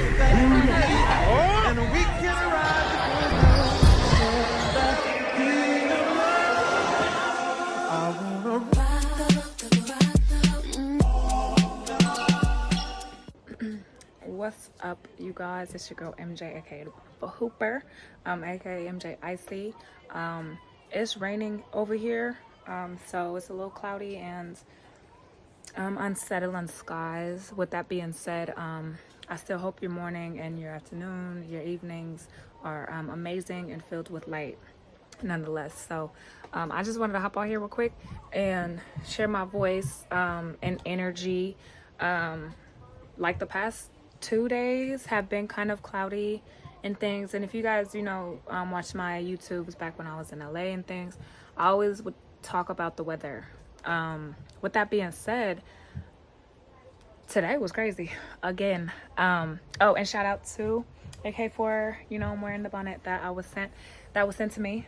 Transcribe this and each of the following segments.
And we can ride What's up, you guys? It's your girl MJ, aka the Hooper, aka MJ Icy. It's raining over here, so it's a little cloudy and unsettling skies. With that being said, I still hope your morning and your afternoon, your evenings are amazing and filled with light nonetheless. So I just wanted to hop on here real quick and share my voice and energy. Like the past 2 days have been kind of cloudy and things, and if you guys watch my YouTubes back when I was in LA and things, I always would talk about the weather. With that being said, today was crazy again. Oh, and shout out to AK for I'm wearing the bonnet that was sent to me,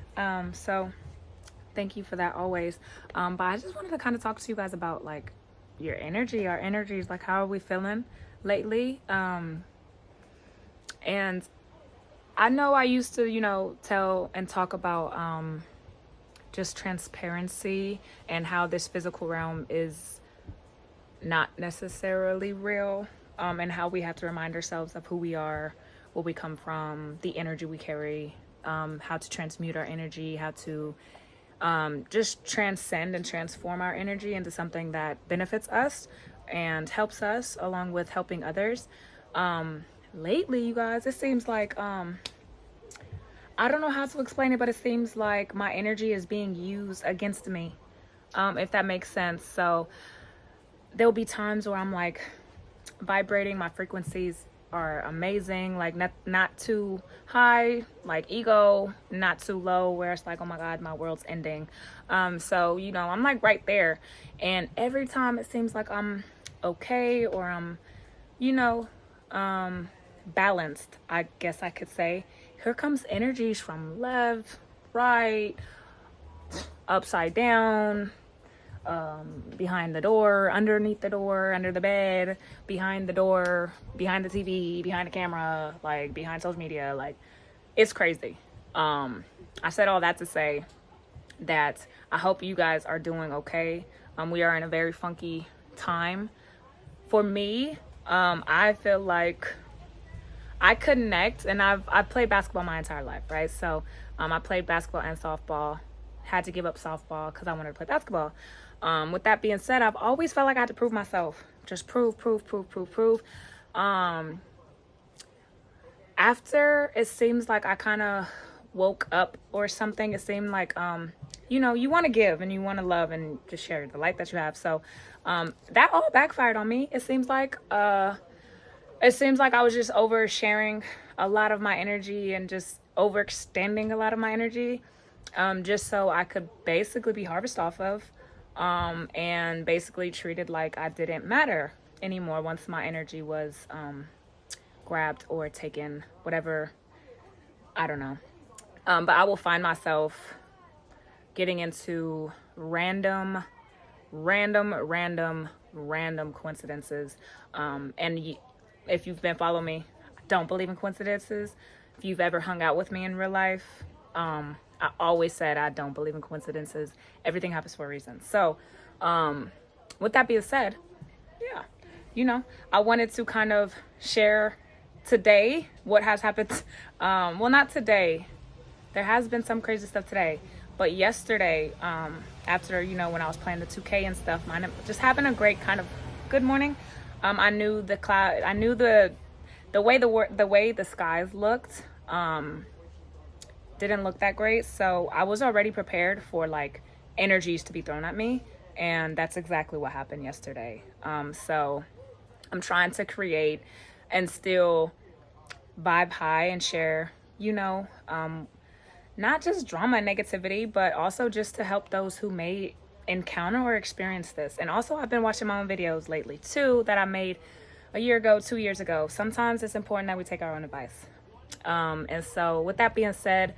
so thank you for that always. But I just wanted to kind of talk to you guys about like your energy, our energies, like how are we feeling lately. And I know I used to tell and talk about just transparency and how this physical realm is not necessarily real, and how we have to remind ourselves of who we are, where we come from, the energy we carry, how to transmute our energy, how to just transcend and transform our energy into something that benefits us and helps us along with helping others. Lately, you guys, it seems like I don't know how to explain it, but it seems like my energy is being used against me, if that makes sense. So there'll be times where I'm like vibrating, my frequencies are amazing, like not too high, like ego, not too low where it's like, oh my god, my world's ending. So I'm like right there, and every time it seems like I'm okay, or I'm balanced, I guess I could say, here comes energies from left, right, upside down, behind the door, underneath the door, under the bed, behind the door, behind the TV, behind the camera, like behind social media. Like, it's crazy. I said all that to say that I hope you guys are doing okay. We are in a very funky time. For me, I feel like I connect, and I've played basketball my entire life, right? So I played basketball and softball, had to give up softball because I wanted to play basketball. With that being said, I've always felt like I had to prove myself. Just prove. After it seems like I kind of woke up or something, it seemed like, you want to give and you want to love and just share the light that you have. So that all backfired on me. It seems like I was just oversharing a lot of my energy and just overextending a lot of my energy, just so I could basically be harvested off of, and basically treated like I didn't matter anymore once my energy was grabbed or taken, whatever, I don't know. But I will find myself getting into random coincidences, and if you've been following me, I don't believe in coincidences. If you've ever hung out with me in real life, I always said I don't believe in coincidences. Everything happens for a reason. So with that being said, yeah, I wanted to kind of share today what has happened. Well, not today. There has been some crazy stuff today, but yesterday, after when I was playing the 2K and stuff, mine just having a great kind of good morning. I knew the cloud. I knew the way the skies looked didn't look that great. So I was already prepared for like energies to be thrown at me, and that's exactly what happened yesterday. So I'm trying to create and still vibe high and share, not just drama and negativity, but also just to help those who may encounter or experience this. And also, I've been watching my own videos lately too that I made a year ago, 2 years ago. Sometimes it's important that we take our own advice. And so with that being said,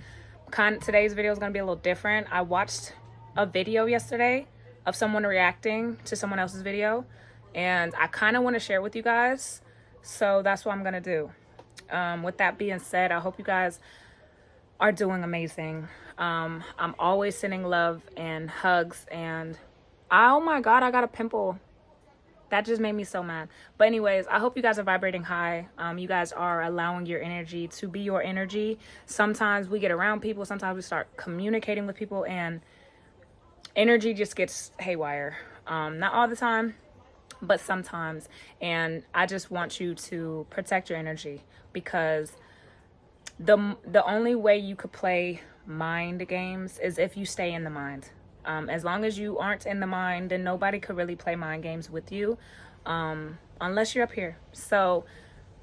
today's video is going to be a little different. I watched a video yesterday of someone reacting to someone else's video, and I kind of want to share with you guys. So that's what I'm going to do. With that being said, I hope you guys are doing amazing. I'm always sending love and hugs, and oh my god, I got a pimple. That just made me so mad. But anyways, I hope you guys are vibrating high. You guys are allowing your energy to be your energy. Sometimes we get around people, sometimes we start communicating with people, and energy just gets haywire. Not all the time, but sometimes. And I just want you to protect your energy, because the only way you could play mind games is if you stay in the mind. As long as you aren't in the mind, then nobody could really play mind games with you, unless you're up here. So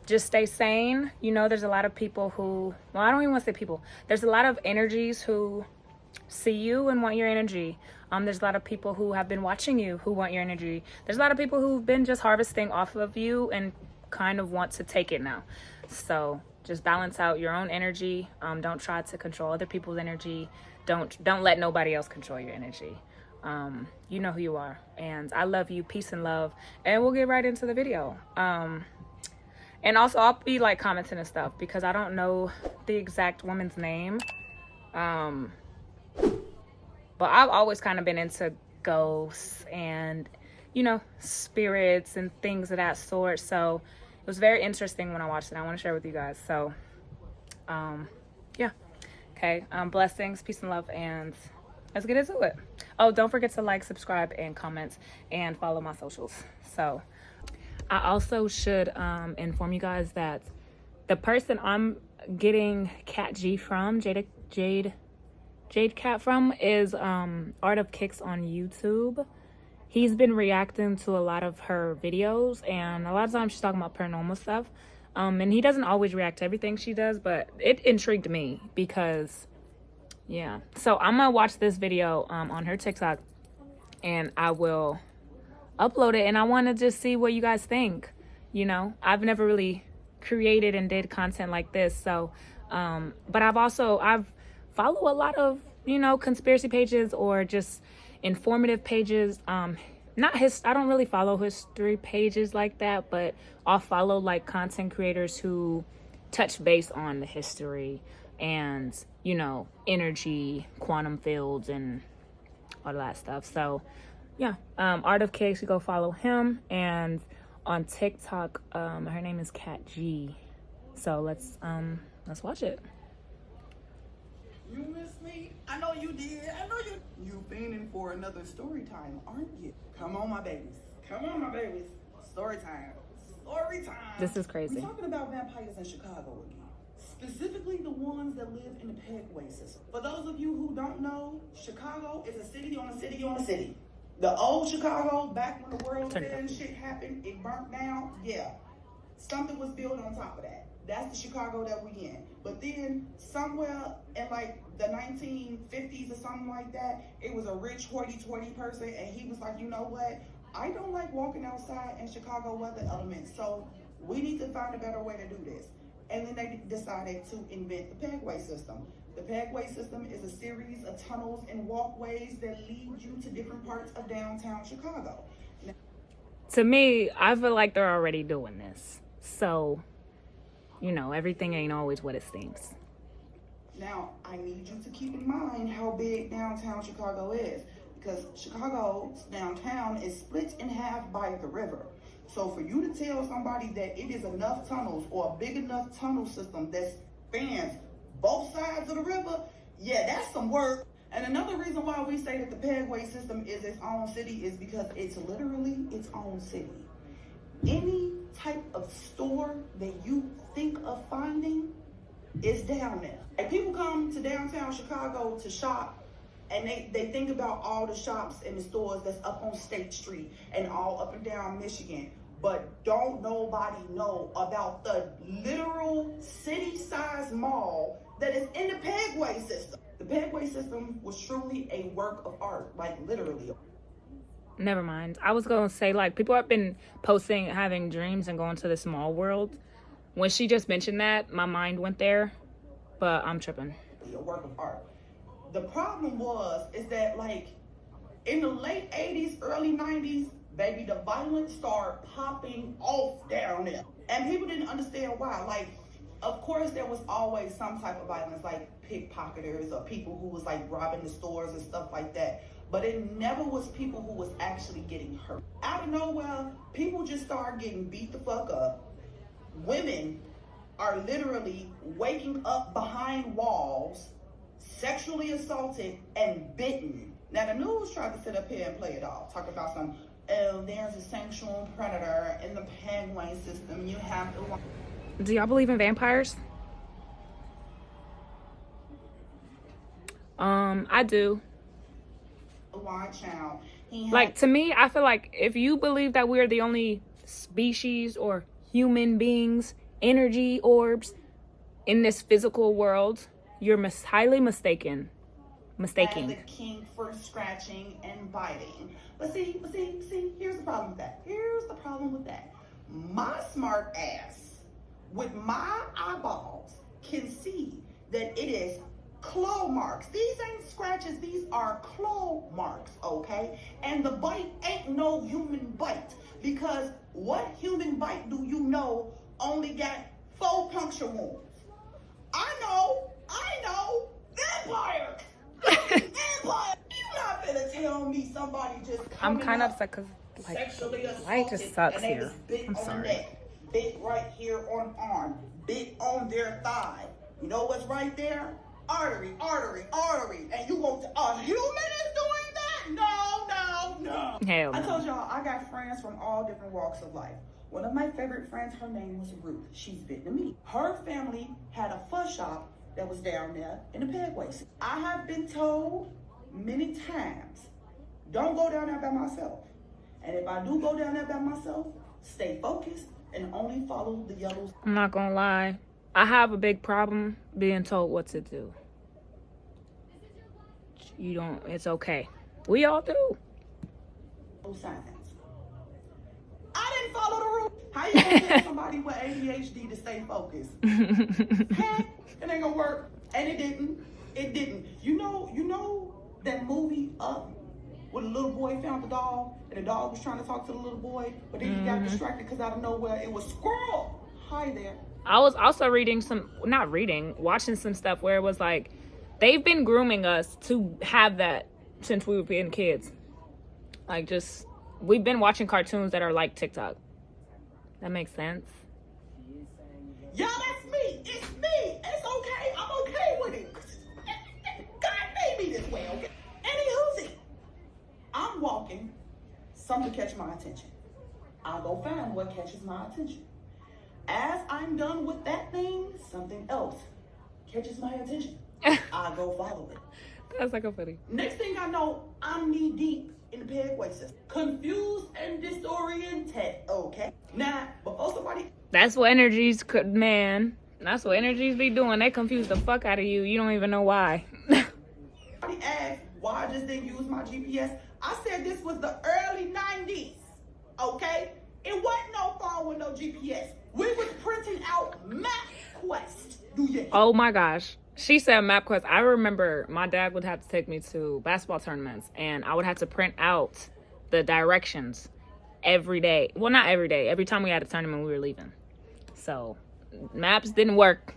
just stay sane. You know, there's a lot of people who, well, I don't even want to say people. There's a lot of energies who see you and want your energy. There's a lot of people who have been watching you who want your energy. There's a lot of people who've been just harvesting off of you and kind of want to take it now. So just balance out your own energy. Don't try to control other people's energy. Don't let nobody else control your energy. You know who you are, and I love you. Peace and love, and we'll get right into the video. And also I'll be like commenting and stuff, because I don't know the exact woman's name. But I've always kind of been into ghosts and, you know, spirits and things of that sort. So it was very interesting when I watched it. I want to share with you guys. So, yeah. Okay. Blessings, peace and love, and let's get into it. Oh, don't forget to like, subscribe, and comment, and follow my socials. So I also should inform you guys that the person I'm getting Cat G from, Jade Cat from, is ArtofKicks on YouTube. He's been reacting to a lot of her videos, and a lot of times she's talking about paranormal stuff. And he doesn't always react to everything she does, but it intrigued me because, yeah. So I'm gonna watch this video on her TikTok, and I will upload it, and I want to just see what you guys think. You know, I've never really created and did content like this, so but I've follow a lot of, you know, conspiracy pages or just informative pages. I don't really follow history pages like that, but I'll follow like content creators who touch base on the history and, you know, energy, quantum fields, and all that stuff. So yeah, ArtofKicks, you go follow him. And on TikTok, her name is Cat G. So let's watch it. You miss me? I know you did. I know you. You fiending for another story time, aren't you? Come on, my babies. Come on, my babies. Story time. Story time. This is crazy. We're talking about vampires in Chicago again. Specifically the ones that live in the Pegway system. For those of you who don't know, Chicago is a city on a city on a city. The old Chicago, back when the World's Fair and shit happened, it burnt down. Yeah. Something was built on top of that. That's the Chicago that we in. But then somewhere in like the 1950s or something like that, it was a rich hoity-toity person, and he was like, you know what? I don't like walking outside in Chicago weather elements, so we need to find a better way to do this. And then they decided to invent the Pegway system. The Pegway system is a series of tunnels and walkways that lead you to different parts of downtown Chicago. Now, to me, I feel like they're already doing this. So, you know, everything ain't always what it seems. Now, I need you to keep in mind how big downtown Chicago is, because Chicago's downtown is split in half by the river. So for you to tell somebody that it is enough tunnels or a big enough tunnel system that spans both sides of the river, yeah, that's some work. And another reason why we say that the Pegway system is its own city is because it's literally its own city. Any type of store that you think of finding is down there. And people come to downtown Chicago to shop, and they think about all the shops and the stores that's up on State Street and all up and down Michigan. But don't nobody know about the literal city-sized mall that is in the Pegway system. The Pegway system was truly a work of art, like literally. Never mind. I was going to say, like, people have been posting having dreams and going to the small world. When she just mentioned that, my mind went there, but I'm tripping. A work of art. The problem is that, like, in the late 80s, early 90s, baby, the violence started popping off down there. And people didn't understand why. Like, Of course, there was always some type of violence, like pickpocketers or people who was like robbing the stores and stuff like that. But it never was people who was actually getting hurt. Out of nowhere, people just started getting beat the fuck up. Women are literally waking up behind walls, sexually assaulted and bitten. Now the news tried to sit up here and play it off, talk about some, oh, there's a sexual predator in the penguin system. You have to. Do y'all believe in vampires? I do. Watch out. Like, to me, I feel like if you believe that we're the only species or human beings, energy orbs in this physical world, you're highly mistaken. As the king for scratching and biting. But see, here's the problem with that. My smart ass, with my eyeballs, can see that it is claw marks. These ain't scratches, these are claw marks, okay? And the bite ain't no human bite, because what human bite do you know only got 4 puncture wounds? I know, vampire. Vampire. You not gonna tell me somebody just I'm kind of upset because light just sucks here. I'm sorry. Neck, bit right here on arm, bit on their thigh. You know what's right there? Artery. And you want a human is doing that? No. Hell no. I told y'all I got friends from all different walks of life. One of my favorite friends, her name was Ruth. She's Vietnamese. Her family had a pho shop that was down there in the Pegways. I have been told many times, don't go down there by myself. And if I do go down there by myself, stay focused and only follow the yellows. I'm not gonna lie. I have a big problem being told what to do. You don't, it's okay. We all do. No signs. I didn't follow the rule. How you gonna tell somebody with ADHD to stay focused? It ain't gonna work. And it didn't. You know that movie Up, where the little boy found the dog and the dog was trying to talk to the little boy, but then he got distracted because out of nowhere it was squirrel. Hi there. I was also watching some stuff where it was like, they've been grooming us to have that since we were being kids. Like, just, we've been watching cartoons that are like TikTok. That makes sense. Yeah, that's me. It's me. It's okay. I'm okay with it. God made me this way, okay? Anywho's it? I'm walking. Something catch my attention. I'll go find what catches my attention. As I'm done with that thing, something else catches my attention. I go follow it. That's like a funny. Next thing I know, I'm knee deep in the Pegway system. Confused and disoriented, okay? Now, before somebody... That's what energies could, man. That's what energies be doing. They confuse the fuck out of you. You don't even know why. Somebody asked why I just didn't use my GPS. I said this was the early 90s, okay? It wasn't no phone with no GPS. We was printing out MapQuest. Do you? Oh my gosh. She said MapQuest. I remember my dad would have to take me to basketball tournaments, and I would have to print out the directions every day. Well, not every day. Every time we had a tournament, we were leaving. So, maps didn't work.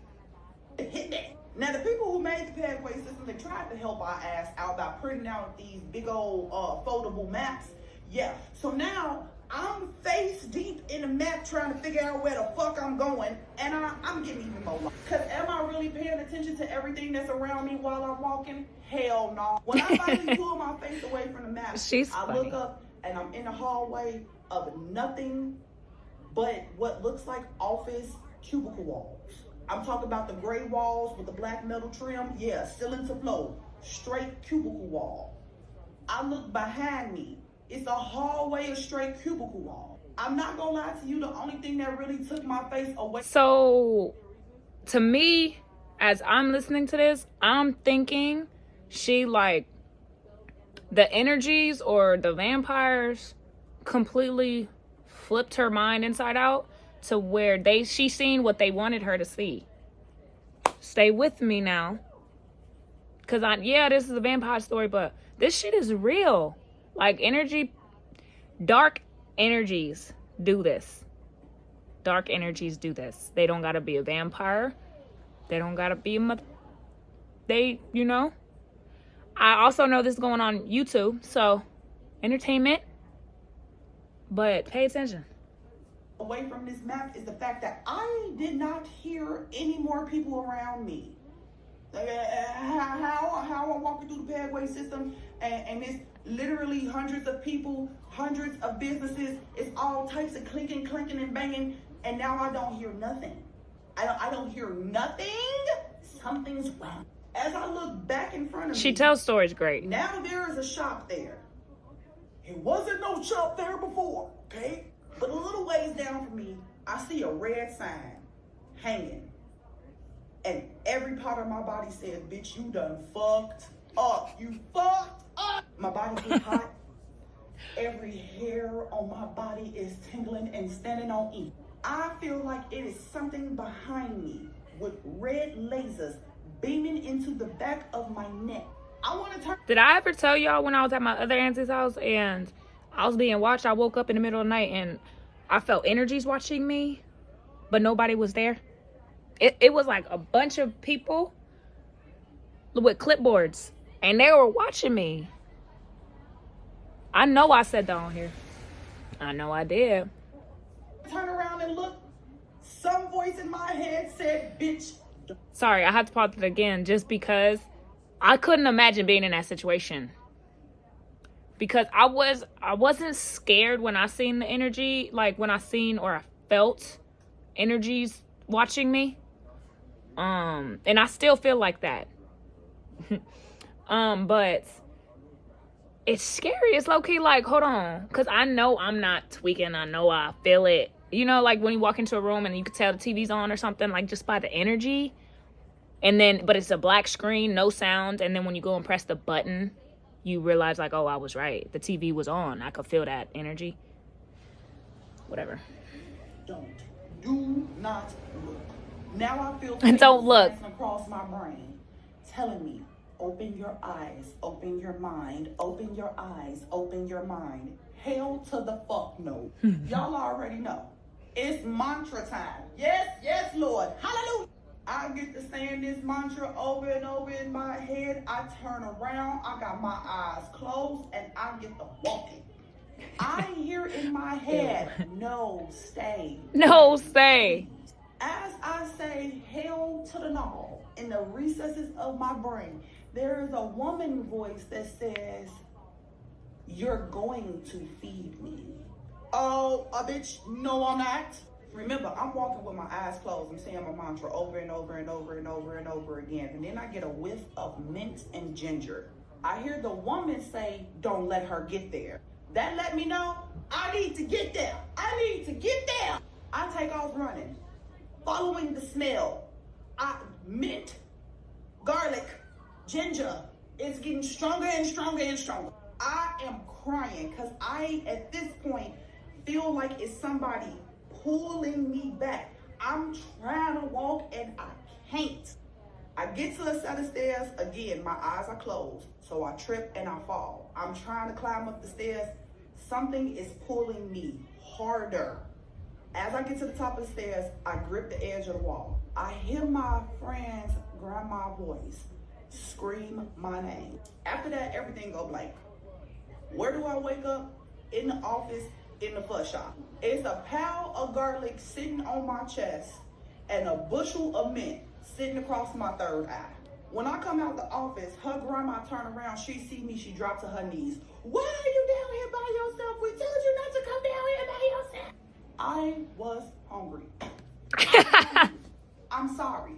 Now, the people who made the Pegway system, they tried to help our ass out by printing out these big old foldable maps. Yeah. So now, I'm face deep in the map trying to figure out where the fuck I'm going, and I'm getting even more lost. Because am I really paying attention to everything that's around me while I'm walking? Hell no. When I finally pull my face away from the map, I look up and I'm in a hallway of nothing but what looks like office cubicle walls. I'm talking about the gray walls with the black metal trim. Yeah, ceiling to floor, straight cubicle wall. I look behind me. It's a hallway of straight cubicle wall. I'm not gonna lie to you, the only thing that really took my face away. So, to me, as I'm listening to this, I'm thinking she, like, the energies or the vampires completely flipped her mind inside out to where she seen what they wanted her to see. Stay with me now. Because this is a vampire story, but this shit is real. Like, dark energies do this. dark energies do this. They don't gotta be a vampire. They don't gotta be they, you know. I also know this is going on YouTube, so entertainment, but pay attention. Away from this map is the fact that I did not hear any more people around me. Like, how I'm walking through the pathway system, and it's literally hundreds of people, hundreds of businesses. It's all types of clinking, and banging, and now I don't hear nothing. I don't hear nothing. Something's wrong. As I look back in front of me, She tells stories great. now there is a shop there. It wasn't no shop there before, okay? But a little ways down from me, I see a red sign hanging. And every part of my body said, bitch, you done fucked up. You fucked up. My body gets hot. Every hair on my body is tingling and standing on end. I feel like it is something behind me with red lasers beaming into the back of my neck. I want to turn. Did I ever tell y'all when I was at my other auntie's house and I was being watched? I woke up in the middle of the night and I felt energies watching me, but nobody was there. It was like a bunch of people with clipboards and they were watching me. I know I said that on here. I know I did. Turn around and look. Some voice in my head said, bitch. Sorry, I have to pause it again just because I couldn't imagine being in that situation. Because I wasn't scared when I seen the energy, like when I seen or I felt energies watching me. And I still feel like that. But it's scary. It's low-key like, hold on. Because I know I'm not tweaking. I know I feel it. You know, like when you walk into a room and you can tell the TV's on or something, like just by the energy. And then, but it's a black screen, no sound. And then when you go and press the button, you realize like, oh, I was right. The TV was on. I could feel that energy. Whatever. Do not look. Now I feel And don't look. across my brain telling me, open your eyes, open your mind, open your eyes, open your mind. Hell to the fuck no. Y'all already know. It's mantra time. Yes, yes, Lord. Hallelujah. I get to saying this mantra over and over in my head. I turn around, I got my eyes closed, and I get to walking. I hear in my head, no, stay. No, stay. As I say, hell to the no, in the recesses of my brain, there is a woman voice that says, you're going to feed me. Oh, a bitch, no I'm not. Remember, I'm walking with my eyes closed. I'm saying my mantra over and over and over and over and over again. And then I get a whiff of mint and ginger. I hear the woman say, don't let her get there. That let me know I need to get there. I need to get there. I take off running, following the smell. Mint, garlic, ginger. It's getting stronger and stronger and stronger. I am crying because I, at this point, feel like it's somebody pulling me back. I'm trying to walk and I can't. I get to a set of stairs. Again, my eyes are closed. So I trip and I fall. I'm trying to climb up the stairs. Something is pulling me harder. As I get to the top of the stairs, I grip the edge of the wall. I hear my friend's grandma voice scream my name. After that, everything go blank. Where do I wake up? In the office, in the fuss shop. It's a pile of garlic sitting on my chest and a bushel of mint sitting across my third eye. When I come out the office, her grandma turn around, she see me, she drops to her knees. Why are you down here by yourself? We told you not to come down here by yourself. I was hungry. I'm sorry.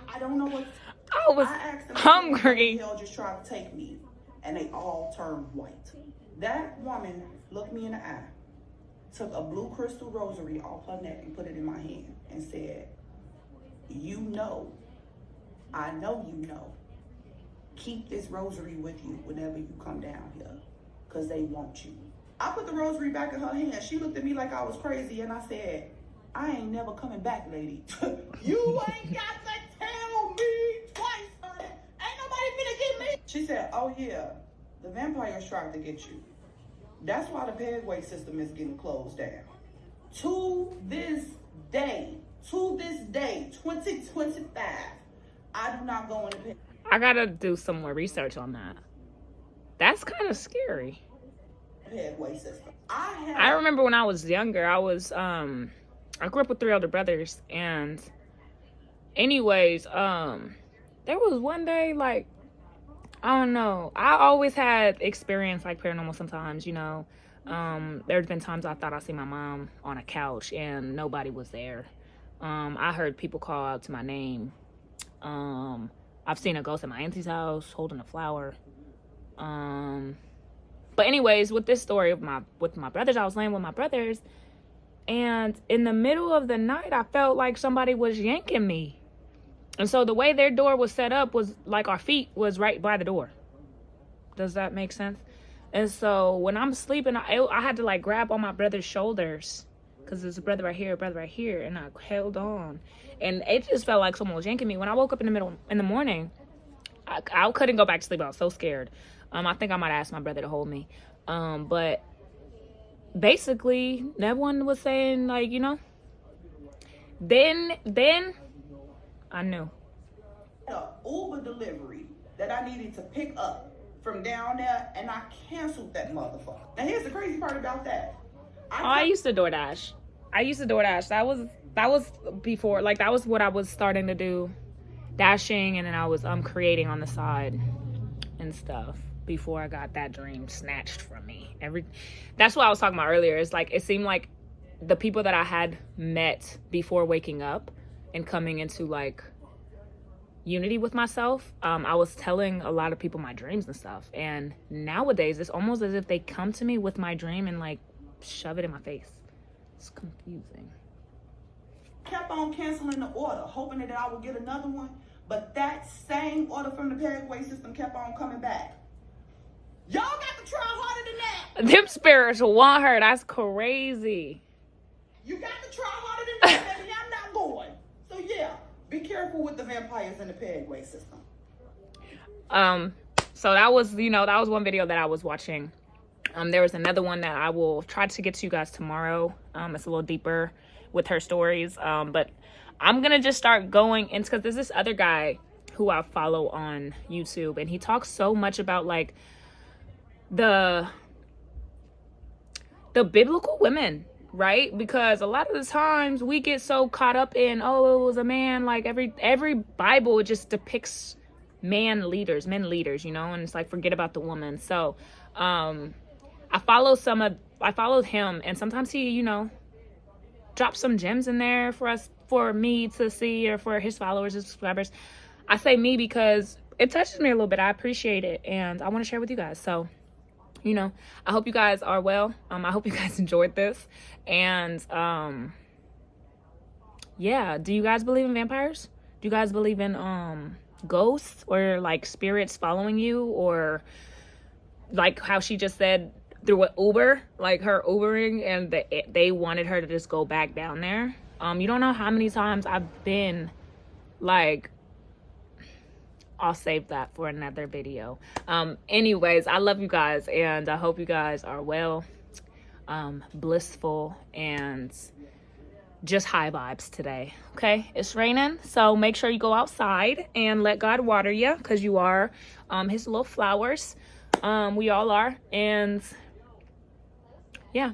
I don't know what. I was hungry. They'll just try to take me, and they all turned white. That woman looked me in the eye, took a blue crystal rosary off her neck and put it in my hand and said, you know, I know you know, keep this rosary with you whenever you come down here, because they want you. I put the rosary back in her hand. She looked at me like I was crazy, and I said, I ain't never coming back, lady. You ain't got to tell me twice, honey. Ain't nobody finna get me. She said, oh yeah, the vampires tried to get you. That's why the pathway system is getting closed down. To this day, 2025, I do not go in the I gotta do some more research on that. That's kind of scary. Pegway system. I remember when I was younger, I grew up with 3 older brothers, and anyways, there was one day, like, I don't know, I always had experience like paranormal sometimes, you know. There's been times I thought I seen my mom on a couch and nobody was there. I heard people call out to my name. I've seen a ghost at my auntie's house holding a flower. But anyways, with this story of with my brothers, I was laying with my brothers, and in the middle of the night, I felt like somebody was yanking me. And so the way their door was set up was like our feet was right by the door. Does that make sense? And so when I'm sleeping, I had to like grab on my brother's shoulders, because there's a brother right here, and I held on. And it just felt like someone was yanking me. When I woke up in the morning, I couldn't go back to sleep. I was so scared. I think I might ask my brother to hold me. But basically, that one was saying, like, you know, then I knew. An Uber delivery that I needed to pick up from down there, and I canceled that motherfucker. Now, here's the crazy part about that. I used to DoorDash. That was before, like, that was what I was starting to do, dashing, and then I was creating on the side and stuff before I got that dream snatched from me. That's what I was talking about earlier. It's like, it seemed like the people that I had met before waking up and coming into like unity with myself, I was telling a lot of people my dreams and stuff, and nowadays it's almost as if they come to me with my dream and like shove it in my face. It's confusing. Kept on canceling the order, hoping that I would get another one, but that same order from the Pegway system kept on coming back. Y'all got to try harder than that. Them spirits want her. That's crazy. You got to try harder than that, baby. I'm not going. So yeah, be careful with the vampires in the Pegway system. So that was, you know, that was one video that I was watching. There was another one that I will try to get to you guys tomorrow. It's a little deeper with her stories. But I'm gonna just start going into, because there's this other guy who I follow on YouTube, and he talks so much about like the biblical women, right? Because a lot of the times we get so caught up in, oh, it was a man. Like every Bible just depicts men leaders, you know, and it's like, forget about the woman. So I followed him, and sometimes he, you know, drops some gems in there for me to see, or for his followers and subscribers. I say me because it touches me a little bit. I appreciate it, and I want to share with you guys. So, you know, I hope you guys are well. I hope you guys enjoyed this. And yeah, do you guys believe in vampires? Do you guys believe in ghosts, or like spirits following you, or like how she just said through an Uber, like her Ubering, and they wanted her to just go back down there? You don't know how many times I've been like, I'll save that for another video. Anyways, I love you guys, and I hope you guys are well, blissful, and just high vibes today. Okay, it's raining, so make sure you go outside and let God water you, because you are his little flowers. We all are. And yeah,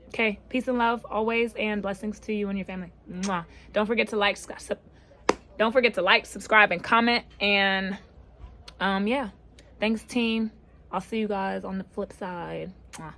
okay, peace and love always, and blessings to you and your family. Mwah. Don't forget to like, subscribe, and comment. And yeah, thanks team. I'll see you guys on the flip side. Mwah.